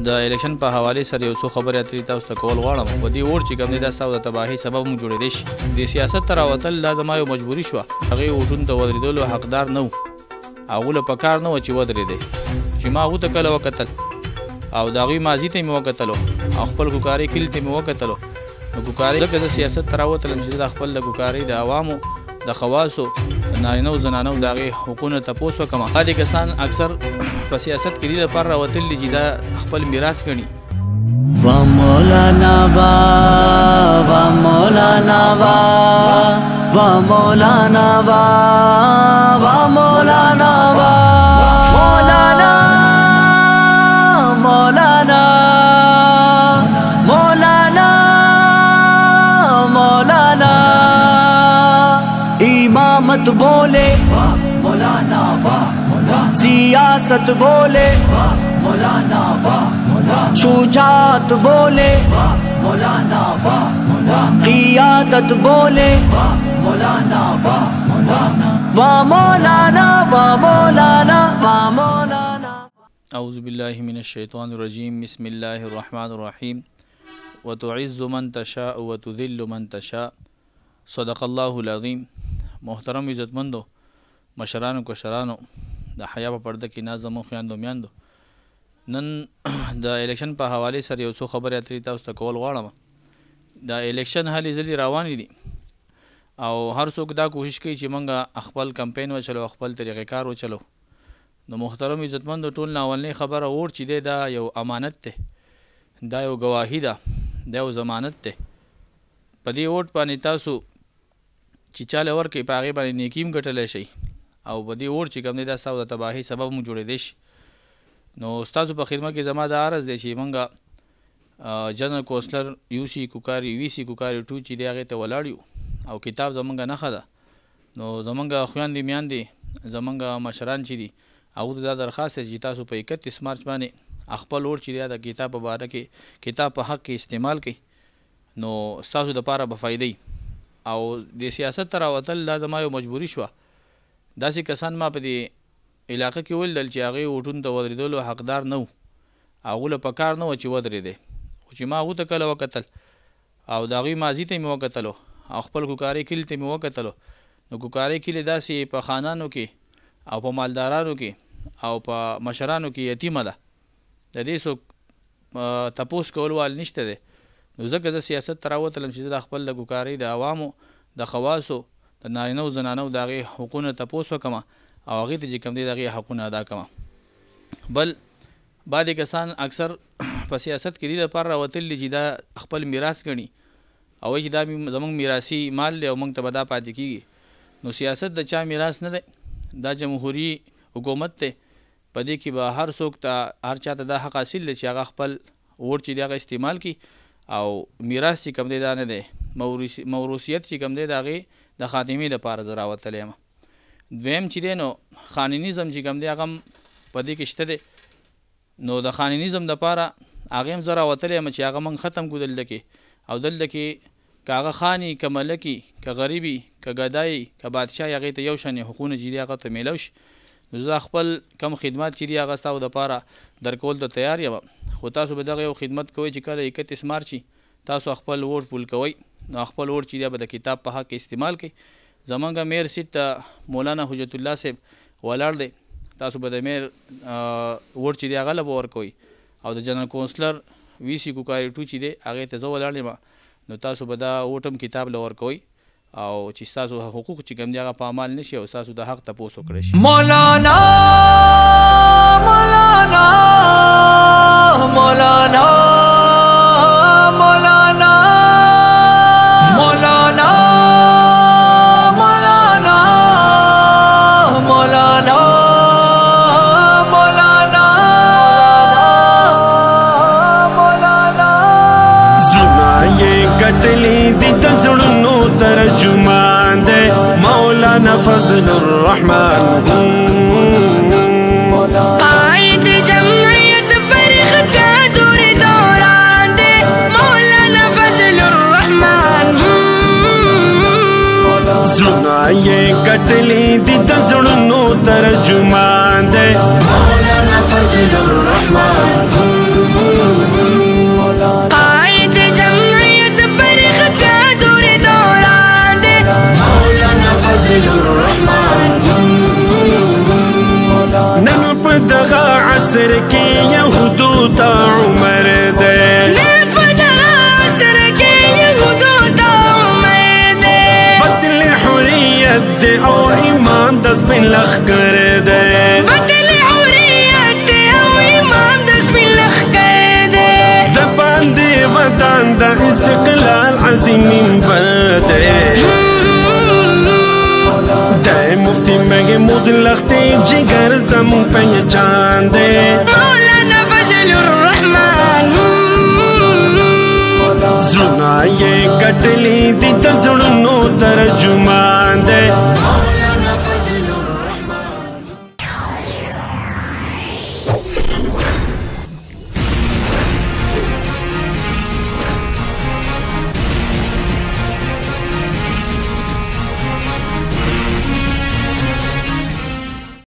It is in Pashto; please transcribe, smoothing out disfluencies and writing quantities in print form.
د الیکشن په حواله سره یو څو خبرې اترې تاسو ته کول غواړم. په دې اور چې کوم دی دا ستاسو د تباهۍ سبب مو جوړېدی شي. د سیاست ته راوتل دا زما یو مجبوري شوه. هغې ووټونو ته ودرېدلو حقدار نه و. هغو له په کار نه وه چې ودرېدی، چې ما هغو ته کله وکتل او د هغوی ماضي ته مې وکتلو او خپل کوکارۍ کلي ته مې وکتلو. نو کوکارۍ ځکه زه سیاست ته راوتلم چې د خپل د کوکارۍ د عوامو د خواصو د نارینه او زنانو د هغې حقونه تپوس وکړم. هغه کسان اکثر په سیاست کې دې دپاره راوتلي چې دا خپل میراث ګڼي. وا مولانا وا وا مولانا وا وا مولانا وا وا مولانا وا مولانا مولانا مولانا مولانا امامت بولے مولانا وا سیاست بولے مولانا وا شجاعت بولے مولانا وا قیادت بولے مولانا وا وا مولانا وا مولانا وا مولانا. اعوذ باللہ من الشیطان الرجیم. بسم اللہ الرحمن الرحیم. وتعز من تشاء وتذل من تشاء. صدق اللہ العظیم. محترم عزتمندو، مشرانو کوشرانو، د حیا په پرده کې نازمو خویندو میندو، نن د الیکشن په حواله سره یو څو خبرې اترې تاسو ته کول غواړم. د الیکشن هلې ځلې روانې دي او هر څوک دا کوشش کوي چې موږ خپل کمپین وچلو، خپل طریقې کار وچلو. نو محترم عزتمندو، ټول نه اولنۍ خبره اور چې دی دا یو امانت دی، دا یو ګواهي ده، دا یو ضمانت دی. په دې ووټ باندې تاسو چې چاله ورکوئ په هغې باندې نیکي هم ګټلی شئ او په دې ووټ چې کوم دی دا ستاسو د تباهۍ سبب مو جوړېدی شي. نو ستاسو په خدمت کې زما دا عرض دی چې موږ جنرال کونسلر یو سی کوکاري وي سی کوکاري 2 چې دی هغې ته ولاړ یو او کتاب زموږ نښه ده. نو زموږ خویندې میاندې، زموږ مشران چې دي، هغو ته دا درخواست دی چې تاسو په 31 مارچ باندې خپل ووټ چې دی د کتاب په باره کې، کتاب په حق کې استعمال کوئ. نو ستاسو دپاره به فایده او د سیاست ته راوتل دا زما یو مجبوري شوه. داسې کسان ما په دې علاقه کې ولیدل چې هغې ووټونو ته ودرېدلو حقدار نه و. هغو له په کار نه وه چې ودرېدی، خو چې ما هغو ته کله وکتل او د هغوی ماضي ته مې وکتلو او خپل کوکارۍ کلي ته مې وکتلو. نو کوکارۍ کلي داسې په خانانو کې او په مالدارانو کې او په مشرانو کې یتیمه ده، د دې څوک تپوس کول وال نشته دی. نو ځکه زه سیاست ته راوتلم چې زه د خپل د کوکارۍ د عوامو د خواصو د نارینه او زنانو د هغې حقونه تپوس وکړم او هغې ته چې کوم دی د هغې حقونه ادا کړم. بل بعضې کسان اکثر په سیاست کې دې دپاره راوتلي چې دا خپل میراث ګڼي او وایي چې دا زموږ میراثي مال دی او موږ ته به دا پاتې کېږي. نو سیاست د چا میراث نه دی، دا جمهوري حکومت دی. په دې کې به هر څوک ته، هر چا ته دا حق حاصل دی چې هغه خپل ووټ چې دی هغه استعمال کړي او میراث چې کوم دی دا نه دی، موروثیت چې کوم دی د هغې د خاتمې دپاره زه راوتلی یم. دویم چې دی نو خانینیزم چې کوم دی هغه هم په دې کې شته دی. نو د خانینیزم دپاره هغې هم زه راوتلی یم چې هغه موږ ختم کړو دلته کې. او دلته کې که هغه خاني، که ملکي، که غریبي، که ګدایي، که بادشاهي، هغې ته یو شانې حقونه چې دي هغه ته میلو شي. نو زه خپل کم خدمات چې دي هغه ستاسو دپاره درکول ته تیار یم. خو تاسو به دغه یو خدمت کوئ چې کله 31 مارچ تاسو خپل ووټ پول کوئ، نو خپل ووټ چې دی به د کتاب په حق کې استعمال کوئ. زمونږ میر سیټ ته مولانا حجت الله صاحب ولاړ دی، تاسو به د میر ووټ چې دی هغه له به ورکوئ او د جنرال کونسلر وي سی کوکاري 2 چې دی هغې ته زه ولاړ یم. نو تاسو به دا ووټ هم کتاب له ورکوئ او چې ستاسو حقوق چې کوم دی هغه په عمل نشي او ستاسو د حق تپوس وکړی شي. مولانا مولانا مولانا مولانا مولانا مولانا مولانا مولانا مولانا زنائے کٹلی دی تزڑنو ترجمان دے مولانا فضل الرحمن قائد جمعیت فرخ کا دور دوران دے مولانا فضل الرحمن. زنائے کٹلی دی تزڑنو ترجمان دے مولانا فضل الرحمن. تا عمر دے بدل حریت دے او ایمان دس پہ لخ کر دے دبان دے ودان دا استقلال عظیم منبر دے دے مفتی محمود لختی جگر زمون پہچان دے مولانا فضل الرحمن زنا یہ کٹلی دی تزڑنو ترجمان دے